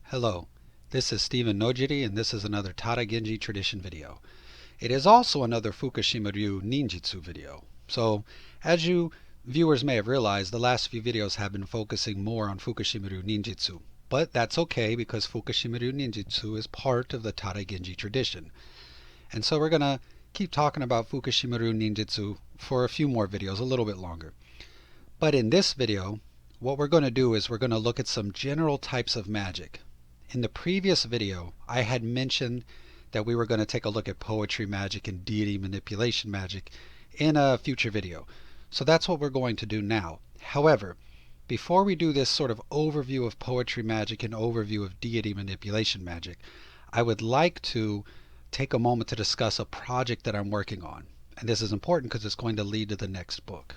Hello, this is Stephen Nojiri and this is another Tada Genji tradition video. It is also another Fukushima Ryu Ninjutsu video. So, as you viewers may have realized, the last few videos have been focusing more on Fukushima Ryu Ninjutsu. But that's okay because Fukushima Ryu Ninjutsu is part of the Tada Genji tradition. And so we're going to keep talking about Fukushima Ryu Ninjutsu for a few more videos, a little bit longer. But in this video, what we're going to do is we're going to look at some general types of magic. In the previous video, I had mentioned that we were going to take a look at poetry magic and deity manipulation magic in a future video. So that's what we're going to do now. However, before we do this sort of overview of poetry magic and overview of deity manipulation magic, I would like to take a moment to discuss a project that I'm working on. And this is important because it's going to lead to the next book.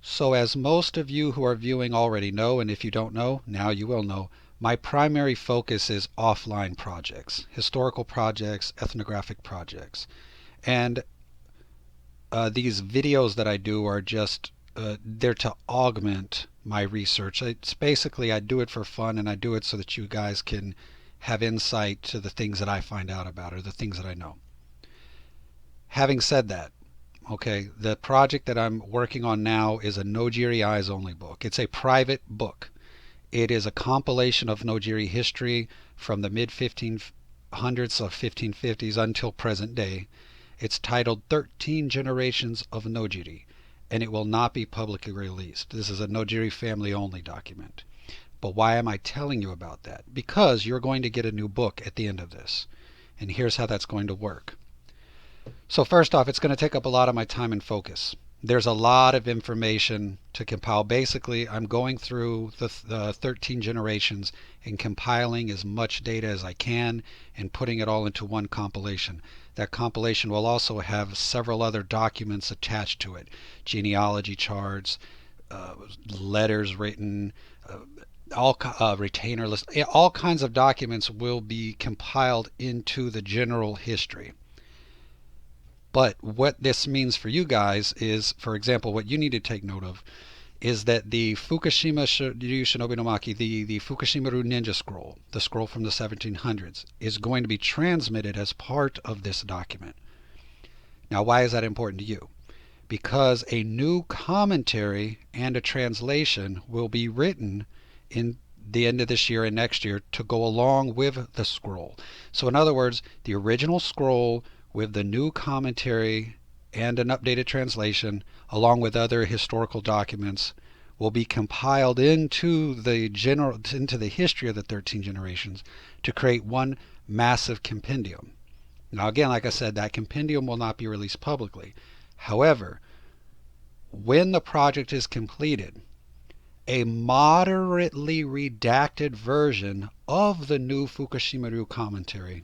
So as most of you who are viewing already know, and if you don't know, now you will know, my primary focus is offline projects, historical projects, ethnographic projects. And these videos that I do are just, they're to augment my research. It's basically, I do it for fun and I do it so that you guys can have insight to the things that I find out about or the things that I know. Having said that, okay, the project that I'm working on now is a Nojiri Eyes Only book. It's a private book. It is a compilation of Nojiri history from the mid-1500s of 1550s until present day. It's titled 13 Generations of Nojiri, and it will not be publicly released. This is a Nojiri family only document. But why am I telling you about that? Because you're going to get a new book at the end of this. And here's how that's going to work. So first off, it's going to take up a lot of my time and focus. There's a lot of information to compile. Basically, I'm going through the 13 generations and compiling as much data as I can and putting it all into one compilation. That compilation will also have several other documents attached to it. Genealogy charts, letters written, retainer lists. All kinds of documents will be compiled into the general history. But what this means for you guys is, for example, what you need to take note of is that the Fukushima Ryu Shinobi no Maki, the Fukushima Ryu Ninja Scroll, the scroll from the 1700s, is going to be transmitted as part of this document. Now, why is that important to you? Because a new commentary and a translation will be written in the end of this year and next year to go along with the scroll. So in other words, the original scroll with the new commentary and an updated translation, along with other historical documents, will be compiled into the history of the 13 generations to create one massive compendium. Now again, like I said, that compendium will not be released publicly. However, when the project is completed, a moderately redacted version of the new Fukushima Ryu commentary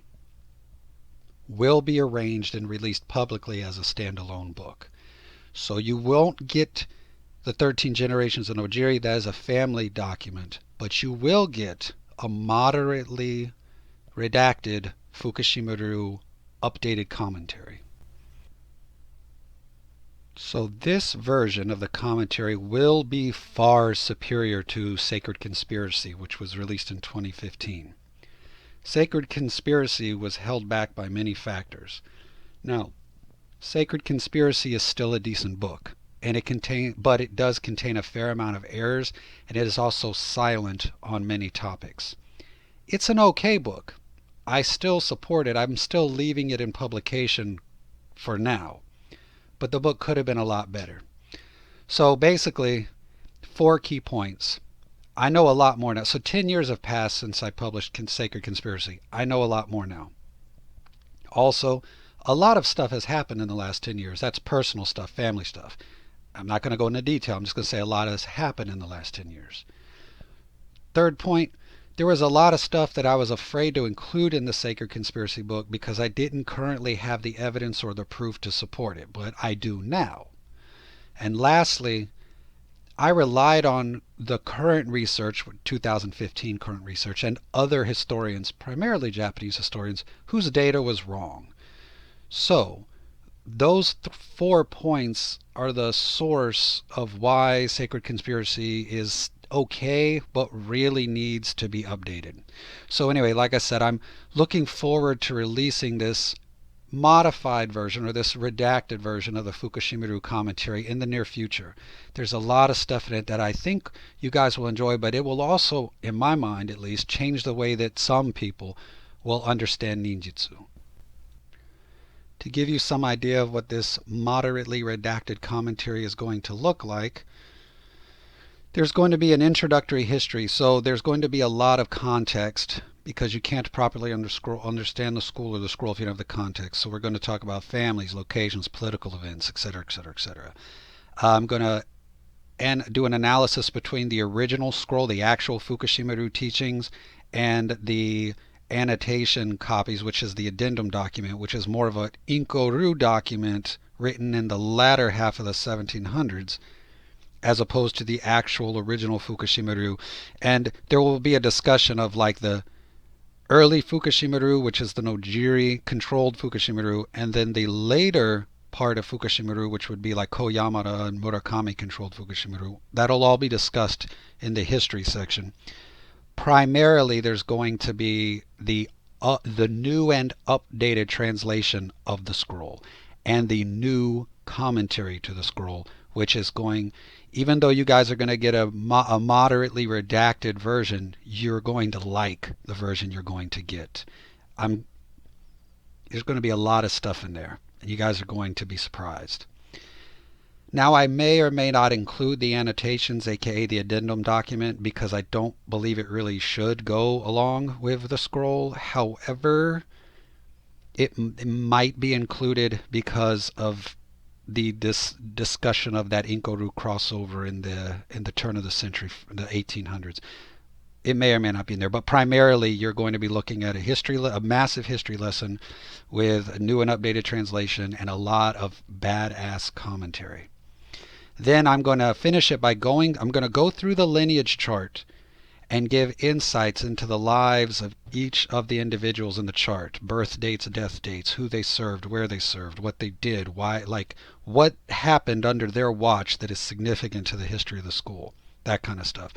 will be arranged and released publicly as a standalone book. So you won't get the 13 Generations of Nojiri, that is a family document, but you will get a moderately redacted Fukushima Ryu updated commentary. So this version of the commentary will be far superior to Sacred Conspiracy, which was released in 2015. Sacred Conspiracy was held back by many factors. Now, Sacred Conspiracy is still a decent book, and but it does contain a fair amount of errors, and it is also silent on many topics. It's an okay book. I still support it. I'm still leaving it in publication for now. But the book could have been a lot better. So basically, 4 key points. I know a lot more now. So 10 years have passed since I published Sacred Conspiracy. I know a lot more now. Also, a lot of stuff has happened in the last 10 years. That's personal stuff, family stuff. I'm not going to go into detail. I'm just going to say a lot has happened in the last 10 years. Third point, there was a lot of stuff that I was afraid to include in the Sacred Conspiracy book because I didn't currently have the evidence or the proof to support it, but I do now. And lastly, I relied on the current research, 2015 current research, and other historians, primarily Japanese historians, whose data was wrong. So, those 4 points are the source of why Sacred Conspiracy is okay, but really needs to be updated. So anyway, like I said, I'm looking forward to releasing this modified version, or this redacted version of the Fukushima Ryu commentary in the near future. There's a lot of stuff in it that I think you guys will enjoy, but it will also, in my mind at least, change the way that some people will understand ninjutsu. To give you some idea of what this moderately redacted commentary is going to look like, there's going to be an introductory history, so there's going to be a lot of context because you can't properly understand the school or the scroll if you don't have the context. So we're going to talk about families, locations, political events, etc., etc., etc. I'm going to do an analysis between the original scroll, the actual Fukushima Ryu teachings, and the annotation copies, which is the addendum document, which is more of an Inko-Ryu document written in the latter half of the 1700s, as opposed to the actual original Fukushima Ryu. And there will be a discussion of like the early Fukushima Ryu, which is the Nojiri controlled Fukushima Ryu, and then the later part of Fukushima Ryu, which would be like Koyamada and Murakami controlled Fukushima Ryu. That'll all be discussed in the history section. Primarily, there's going to be the new and updated translation of the scroll and the new commentary to the scroll, which is going, even though you guys are going to get a moderately redacted version, you're going to like the version you're going to get. There's going to be a lot of stuff in there, and you guys are going to be surprised. Now, I may or may not include the annotations, aka the addendum document, because I don't believe it really should go along with the scroll. However, it might be included because of this discussion of that Inko-Ryu crossover in the turn of the century, the 1800s. It may or may not be in there, but primarily you're going to be looking at a massive history lesson with a new and updated translation and a lot of badass commentary. Then I'm going to finish it by I'm going to go through the lineage chart and give insights into the lives of each of the individuals in the chart. Birth dates, death dates, who they served, where they served, what they did, why, like what happened under their watch that is significant to the history of the school, that kind of stuff.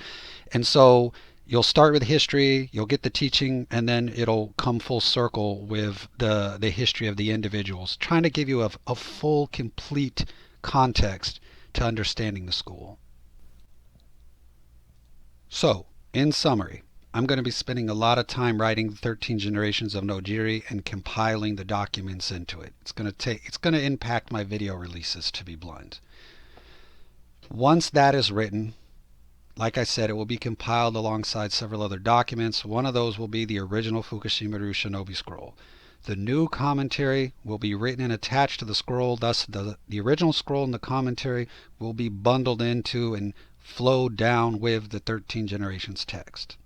And so you'll start with history, you'll get the teaching, and then it'll come full circle with the history of the individuals, trying to give you a full, complete context to understanding the school. So, in summary, I'm going to be spending a lot of time writing the 13 generations of Nojiri and compiling the documents into it. It's going to impact my video releases, to be blunt. Once that is written, like I said, it will be compiled alongside several other documents. One of those will be the original Fukushima Ryu Shinobi Scroll. The new commentary will be written and attached to the scroll, thus the original scroll and the commentary will be bundled into and flow down with the 13 generations text.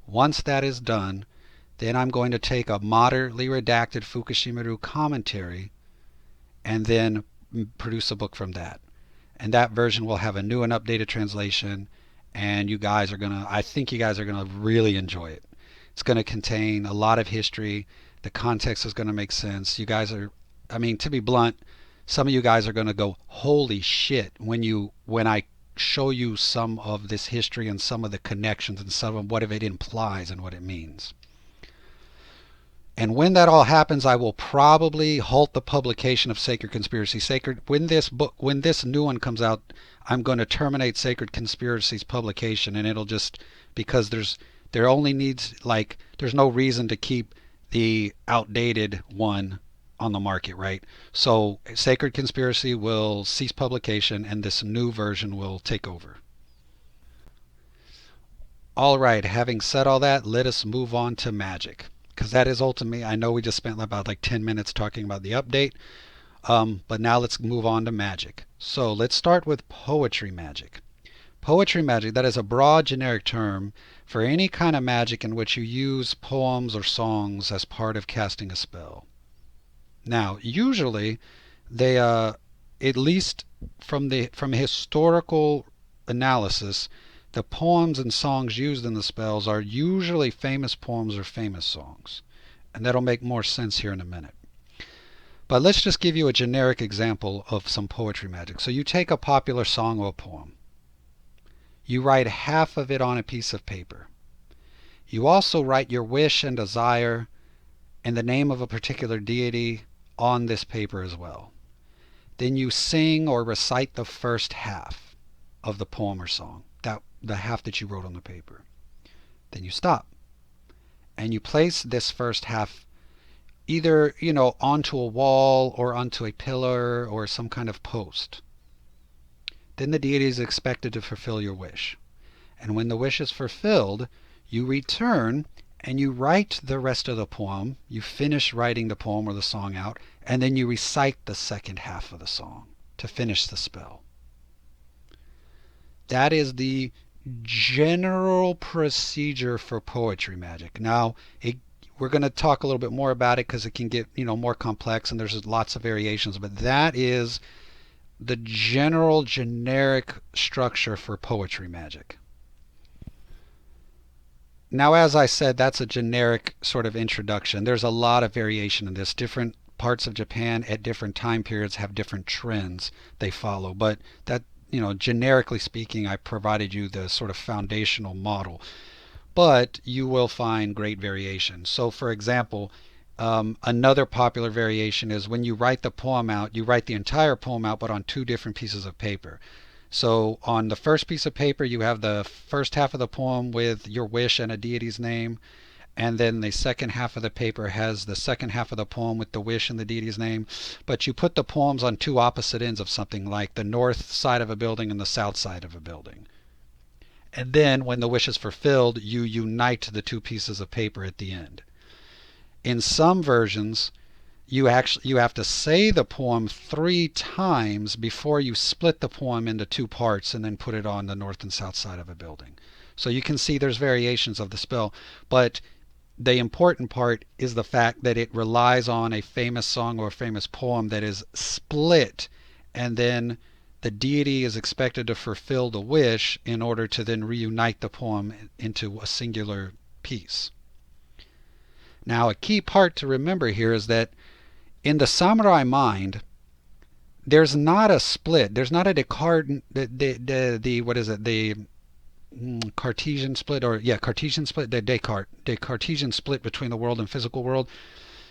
Once that is done, then I'm going to take a moderately redacted Fukushima Ryu commentary and then produce a book from that. And that version will have a new and updated translation, and I think you guys are gonna really enjoy it. It's gonna contain a lot of history. The context is gonna make sense. You guys are, to be blunt, some of you guys are gonna go, holy shit, when I show you some of this history and some of the connections and some of what it implies and what it means. And when that all happens, I will probably halt the publication of Sacred Conspiracy. When this new one comes out, I'm going to terminate Sacred Conspiracy's publication, and it'll just, because there's no reason to keep the outdated one on the market, right? So Sacred Conspiracy will cease publication and this new version will take over. All right, having said all that, let us move on to magic, because that is ultimately, I know we just spent about 10 minutes talking about the update, but now let's move on to magic. So let's start with poetry magic. Poetry magic, that is a broad generic term for any kind of magic in which you use poems or songs as part of casting a spell. Now, usually, they, at least from historical analysis, the poems and songs used in the spells are usually famous poems or famous songs. And that'll make more sense here in a minute. But let's just give you a generic example of some poetry magic. So you take a popular song or a poem. you write half of it on a piece of paper. You also write your wish and desire and the name of a particular deity on this paper as well. Then you sing or recite the first half of the poem or song, the half that you wrote on the paper. Then you stop and you place this first half either, onto a wall or onto a pillar or some kind of post. Then the deity is expected to fulfill your wish. And when the wish is fulfilled, you return and you write the rest of the poem. You finish writing the poem or the song out, and then you recite the second half of the song to finish the spell. That is the general procedure for poetry magic. Now, we're going to talk a little bit more about it because it can get, more complex and there's lots of variations, but that is the general generic structure for poetry magic. Now, as I said, that's a generic sort of introduction. There's a lot of variation in this. Different parts of Japan at different time periods have different trends they follow. But that, generically speaking, I provided you the sort of foundational model. But you will find great variation. So, for example, another popular variation is when you write the poem out, you write the entire poem out, but on two different pieces of paper. So on the first piece of paper, you have the first half of the poem with your wish and a deity's name. And then the second half of the paper has the second half of the poem with the wish and the deity's name. But you put the poems on two opposite ends of something, like the north side of a building and the south side of a building. And then when the wish is fulfilled, you unite the two pieces of paper at the end. In some versions, you have to say the poem 3 times before you split the poem into 2 parts and then put it on the north and south side of a building. So you can see there's variations of the spell, but the important part is the fact that it relies on a famous song or a famous poem that is split, and then the deity is expected to fulfill the wish in order to then reunite the poem into a singular piece. Now, a key part to remember here is that in the samurai mind, there's not a split. There's not a Cartesian split, or Cartesian split, the Cartesian split between the world and physical world.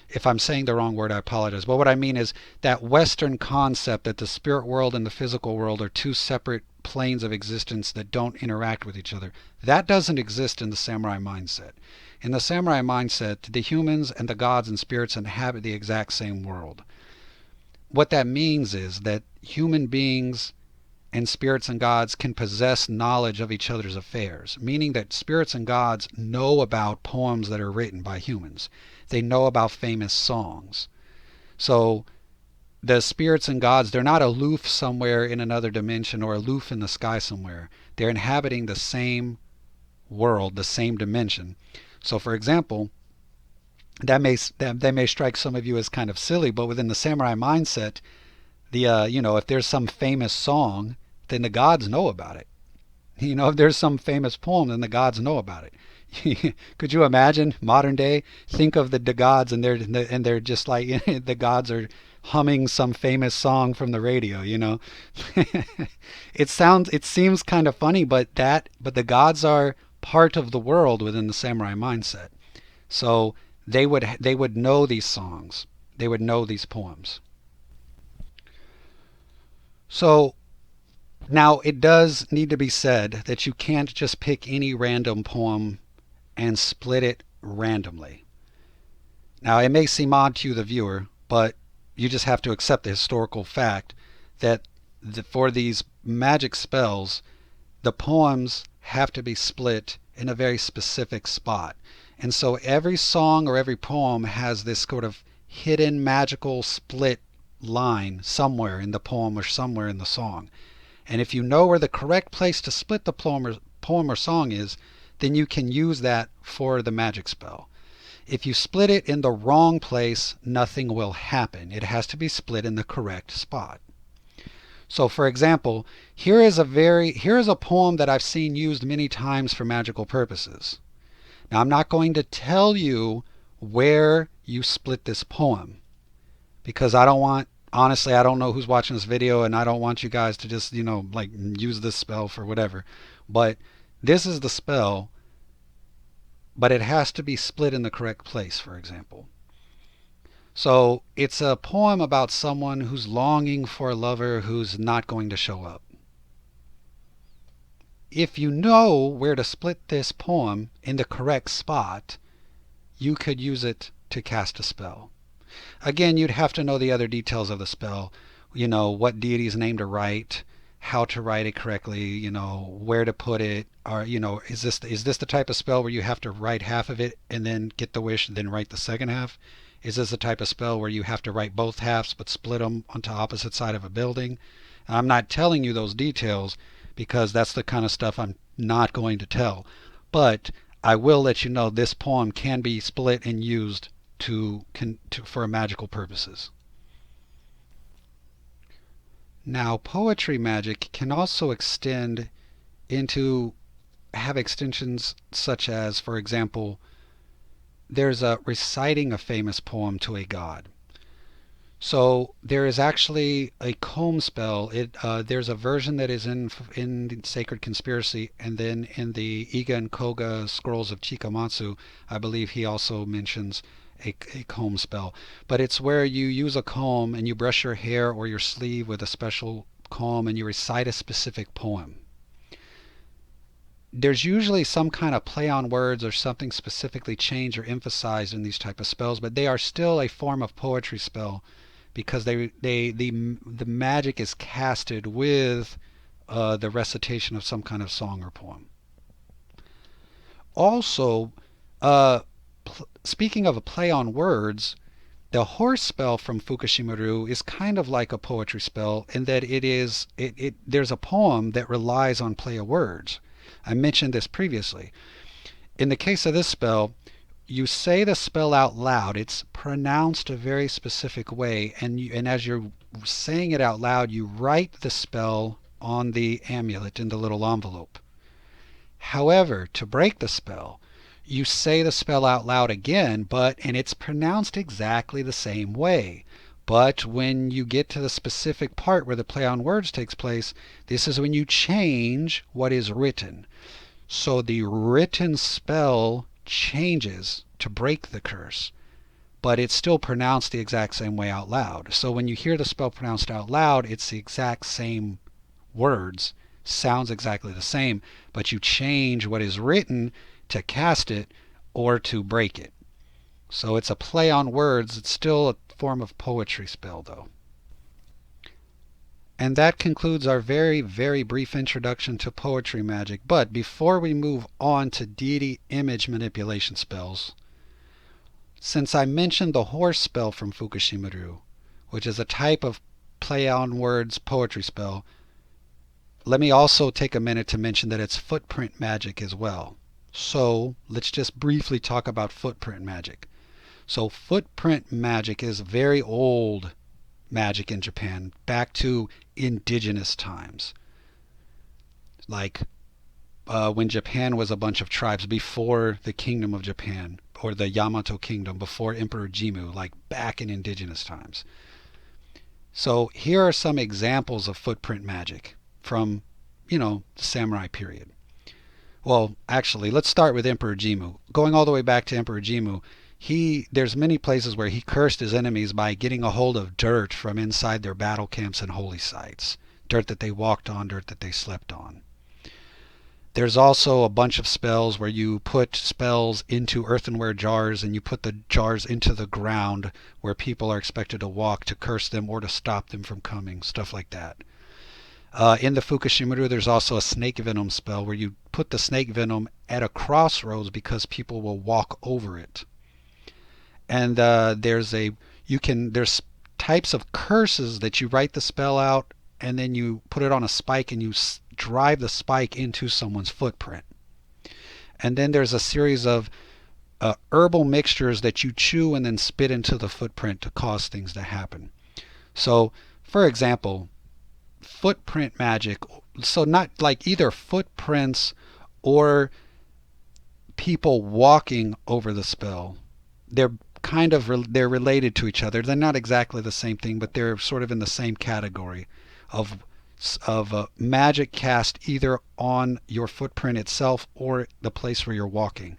If I'm saying the wrong word, I apologize. But what I mean is that Western concept that the spirit world and the physical world are two separate planes of existence that don't interact with each other. That doesn't exist in the samurai mindset. In the samurai mindset, the humans and the gods and spirits inhabit the exact same world. What that means is that human beings and spirits and gods can possess knowledge of each other's affairs, meaning that spirits and gods know about poems that are written by humans. They know about famous songs. So the spirits and gods, they're not aloof somewhere in another dimension or aloof in the sky somewhere. They're inhabiting the same world, the same dimension. So, for example, that may strike some of you as kind of silly, but within the samurai mindset, if there's some famous song, then the gods know about it. If there's some famous poem, then the gods know about it. Could you imagine modern day? Think of the gods, and they're just like the gods are humming some famous song from the radio. It seems kind of funny, but the gods are part of the world within the samurai mindset. So they would know these songs. They would know these poems. So now it does need to be said that you can't just pick any random poem and split it randomly. Now it may seem odd to you, the viewer, but you just have to accept the historical fact that for these magic spells, the poems have to be split in a very specific spot. And so every song or every poem has this sort of hidden magical split line somewhere in the poem or somewhere in the song. And if you know where the correct place to split the poem or song is, then you can use that for the magic spell. If you split it in the wrong place, nothing will happen. It has to be split in the correct spot. So, for example, here is a poem that I've seen used many times for magical purposes. Now, I'm not going to tell you where you split this poem, because I don't want honestly, I don't know who's watching this video, and I don't want you guys to just, like use this spell for whatever. But this is the spell, but it has to be split in the correct place, for example. So it's a poem about someone who's longing for a lover who's not going to show up. If you know where to split this poem in the correct spot, you could use it to cast a spell. Again, you'd have to know the other details of the spell. What deity's name to write, how to write it correctly, where to put it, or, is this the type of spell where you have to write half of it and then get the wish, then write the second half? Is this the type of spell where you have to write both halves but split them onto opposite side of a building? And I'm not telling you those details because that's the kind of stuff I'm not going to tell. But I will let you know this poem can be split and used for magical purposes. Now, poetry magic can also extend into have extensions such as, for example, there's a reciting a famous poem to a god. So there is actually a comb spell. There's a version that is in Sacred Conspiracy, and then in the Iga and Koga Scrolls of Chikamatsu, I believe he also mentions a comb spell. But it's where you use a comb and you brush your hair or your sleeve with a special comb and you recite a specific poem. There's usually some kind of play on words or something specifically changed or emphasized in these type of spells, but they are still a form of poetry spell because the magic is casted with the recitation of some kind of song or poem. Also, uh, speaking of a play on words, the horse spell from Fukushima Ryu is kind of like a poetry spell in that there's a poem that relies on play of words. I mentioned this previously. In the case of this spell, you say the spell out loud. It's pronounced a very specific way, and as you're saying it out loud, you write the spell on the amulet in the little envelope. However, to break the spell, you say the spell out loud again, and it's pronounced exactly the same way. But when you get to the specific part where the play on words takes place, this is when you change what is written. So the written spell changes to break the curse, but it's still pronounced the exact same way out loud. So when you hear the spell pronounced out loud, it's the exact same words, sounds exactly the same, but you change what is written to cast it or to break it. So it's a play on words. It's still a form of poetry spell, though. And that concludes our very, very brief introduction to poetry magic. But before we move on to deity image manipulation spells, since I mentioned the horse spell from Fukushima Ryu, which is a type of play on words poetry spell, let me also take a minute to mention that it's footprint magic as well. So let's just briefly talk about footprint magic. So footprint magic is very old magic in Japan, back to indigenous times. Like when Japan was a bunch of tribes before the Kingdom of Japan, or the Yamato Kingdom, before Emperor Jimmu, like back in indigenous times. So here are some examples of footprint magic from, the samurai period. Well, actually, let's start with Emperor Jimmu. Going all the way back to Emperor Jimmu, there's many places where he cursed his enemies by getting a hold of dirt from inside their battle camps and holy sites. Dirt that they walked on, dirt that they slept on. There's also a bunch of spells where you put spells into earthenware jars and you put the jars into the ground where people are expected to walk to curse them or to stop them from coming, stuff like that. In the Fukushima Ryu, there's also a snake venom spell where you put the snake venom at a crossroads because people will walk over it. And there's types of curses that you write the spell out and then you put it on a spike and you drive the spike into someone's footprint. And then there's a series of herbal mixtures that you chew and then spit into the footprint to cause things to happen. So, for example, footprint magic, so not like either footprints or people walking over the spell. They're kind of they're related to each other. They're not exactly the same thing, but they're sort of in the same category of magic cast either on your footprint itself or the place where you're walking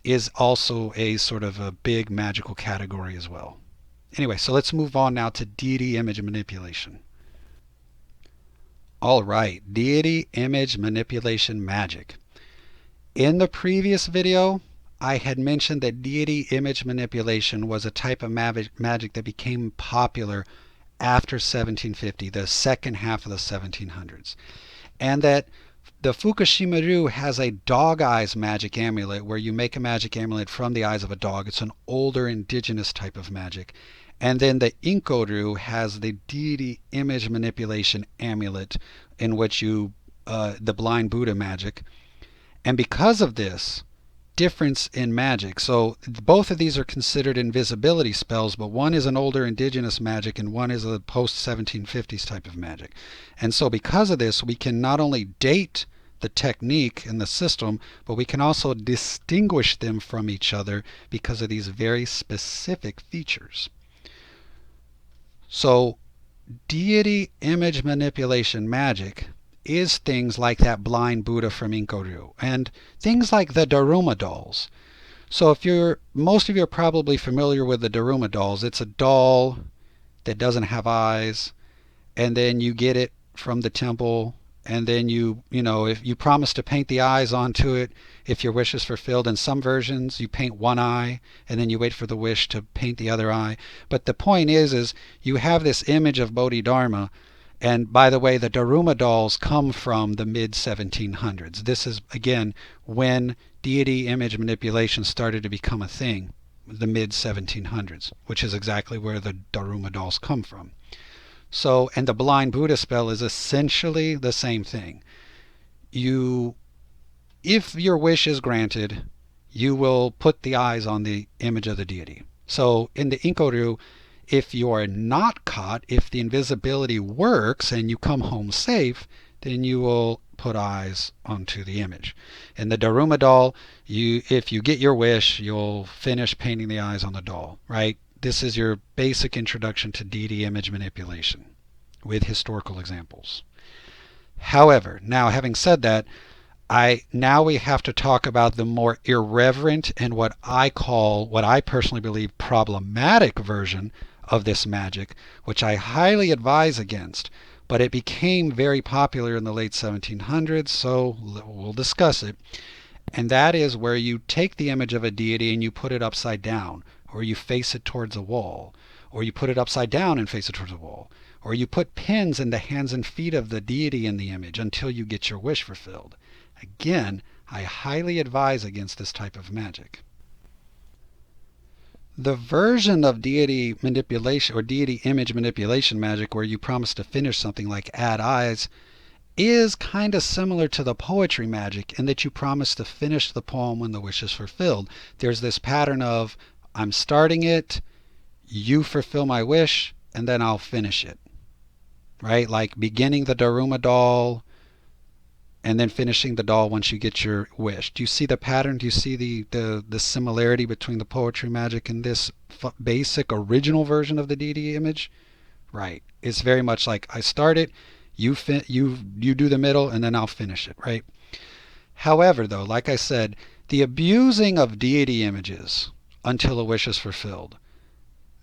is also a sort of a big magical category as well. Anyway, so let's move on now to deity image manipulation. All right, deity image manipulation magic. In the previous video, I had mentioned that deity image manipulation was a type of magic that became popular after 1750, the second half of the 1700s. And that the Fukushima Ryu has a dog eyes magic amulet where you make a magic amulet from the eyes of a dog. It's an older indigenous type of magic. And then the Inko Ryu has the deity image manipulation amulet in which you, the blind Buddha magic. And because of this difference in magic, so both of these are considered invisibility spells, but one is an older indigenous magic and one is a post-1750s type of magic. And so because of this, we can not only date the technique and the system, but we can also distinguish them from each other because of these very specific features. So deity image manipulation magic is things like that blind Buddha from Inko Ryu and things like the Daruma dolls. So most of you are probably familiar with the Daruma dolls. It's a doll that doesn't have eyes, and then you get it from the temple, and then if you promise to paint the eyes onto it if your wish is fulfilled. In some versions you paint one eye and then you wait for the wish to paint the other eye. But the point is you have this image of Bodhidharma. And by the way, the Daruma dolls come from the mid-1700s. This is, again, when deity image manipulation started to become a thing, the mid-1700s, which is exactly where the Daruma dolls come from. So, and the blind Buddha spell is essentially the same thing. If your wish is granted, you will put the eyes on the image of the deity. So in the Inko Ryu, if you are not caught, if the invisibility works and you come home safe, then you will put eyes onto the image. In the Daruma doll, if you get your wish, you'll finish painting the eyes on the doll, right? This is your basic introduction to deity image manipulation with historical examples. However, now having said that, now we have to talk about the more irreverent and what I personally believe problematic version of this magic, which I highly advise against, but it became very popular in the late 1700s, so we'll discuss it. And that is where you take the image of a deity and you put it upside down, or you face it towards a wall, or you put it upside down and face it towards a wall, or you put pins in the hands and feet of the deity in the image until you get your wish fulfilled. Again, I highly advise against this type of magic. The version of deity manipulation or deity image manipulation magic where you promise to finish something like add eyes is kind of similar to the poetry magic in that you promise to finish the poem when the wish is fulfilled. There's this pattern of I'm starting it, you fulfill my wish, and then I'll finish it. Right? Like beginning the Daruma doll and then finishing the doll once you get your wish. Do you see the pattern? Do you see the similarity between the poetry magic and this basic original version of the deity image? Right. It's very much like I start it, you do the middle, and then I'll finish it, right? However, though, like I said, the abusing of deity images until a wish is fulfilled,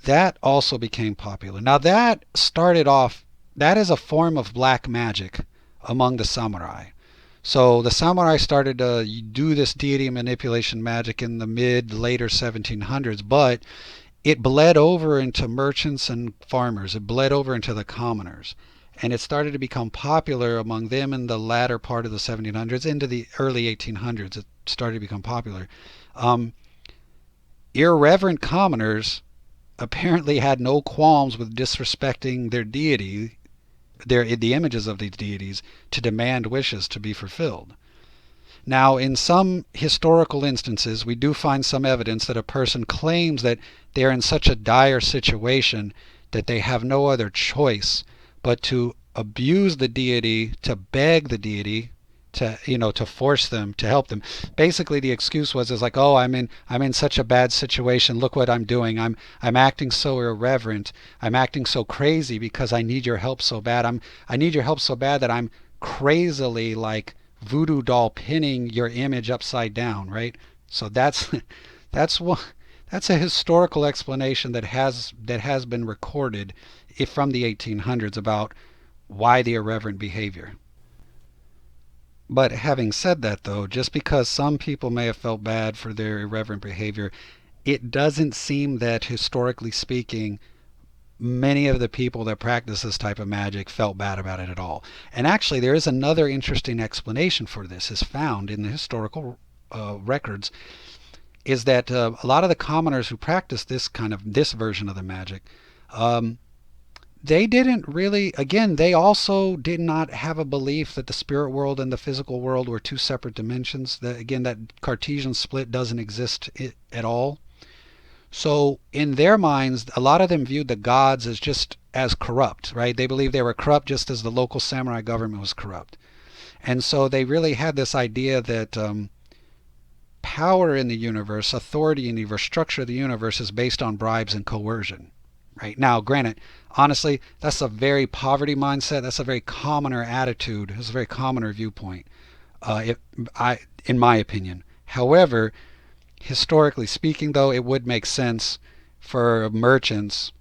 that also became popular. Now that started off, that is a form of black magic among the samurai. So the samurai started to do this deity manipulation magic in the later 1700s, but it bled over into merchants and farmers. It bled over into the commoners. And it started to become popular among them in the latter part of the 1700s. Into the early 1800s, it started to become popular. Irreverent commoners apparently had no qualms with disrespecting their deity, the images of these deities, to demand wishes to be fulfilled. Now, in some historical instances, we do find some evidence that a person claims that they are in such a dire situation that they have no other choice but to abuse the deity, to beg the deity, to to force them to help them. Basically, the excuse was is like, oh, I'm in such a bad situation. Look what I'm doing. I'm acting so irreverent. I'm acting so crazy because I need your help so bad. I need your help so bad that I'm crazily like voodoo doll pinning your image upside down, right? So that's one that's a historical explanation that has been recorded from the 1800s about why the irreverent behavior. But having said that, though, just because some people may have felt bad for their irreverent behavior, it doesn't seem that, historically speaking, many of the people that practice this type of magic felt bad about it at all. And actually, there is another interesting explanation for this, is found in the historical records, is that a lot of the commoners who practice this version of the magic, um, they didn't really, again, they also did not have a belief that the spirit world and the physical world were two separate dimensions. That, again, that Cartesian split doesn't exist at all. So in their minds, a lot of them viewed the gods as just as corrupt, right? They believed they were corrupt just as the local samurai government was corrupt. And so they really had this idea that power in the universe, authority in the universe, structure of the universe is based on bribes and coercion. Right now, granted, honestly, that's a very poverty mindset. That's a very commoner attitude. It's a very commoner viewpoint, in my opinion. However, historically speaking, though, it would make sense for merchants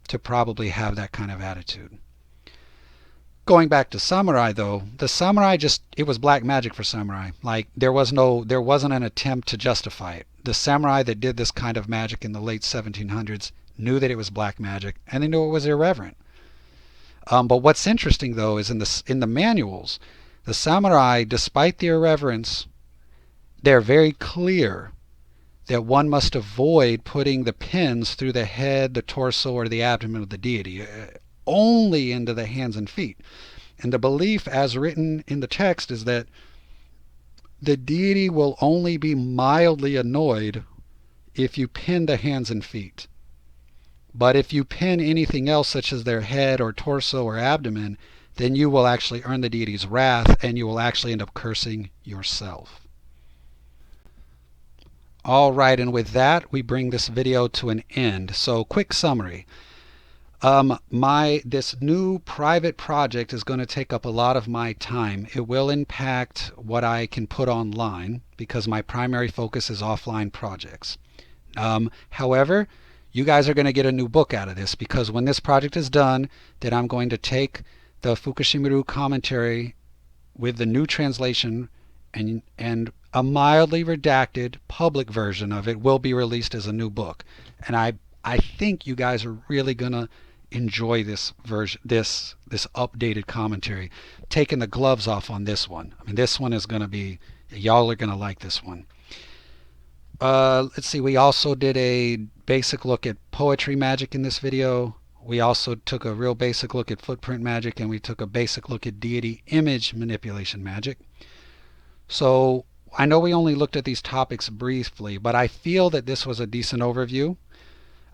to probably have that kind of attitude. Going back to samurai, though, the samurai it was black magic for samurai. Like, there wasn't an attempt to justify it. The samurai that did this kind of magic in the late 1700s knew that it was black magic, and they knew it was irreverent. But what's interesting, though, is in the manuals, the samurai, despite the irreverence, they're very clear that one must avoid putting the pins through the head, the torso, or the abdomen of the deity, only into the hands and feet. And the belief, as written in the text, is that the deity will only be mildly annoyed if you pin the hands and feet. But if you pin anything else, such as their head or torso or abdomen, then you will actually earn the deity's wrath, and you will actually end up cursing yourself. All right, and with that, we bring this video to an end. So, quick summary. This new private project is going to take up a lot of my time. It will impact what I can put online because my primary focus is offline projects. However, you guys are going to get a new book out of this, because when this project is done, then I'm going to take the Fukushima Ryu commentary with the new translation, and a mildly redacted public version of it will be released as a new book. And I think you guys are really going to enjoy this version, this updated commentary. Taking the gloves off on this one. I mean, this one is going to be, y'all are going to like this one. Let's see, we also did a basic look at poetry magic in this video. We also took a real basic look at footprint magic, and we took a basic look at deity image manipulation magic. So I know we only looked at these topics briefly, but I feel that this was a decent overview.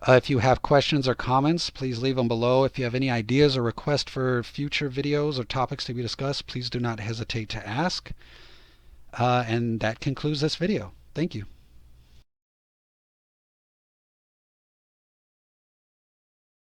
If you have questions or comments, please leave them below. If you have any ideas or requests for future videos or topics to be discussed, please do not hesitate to ask. And that concludes this video. Thank you.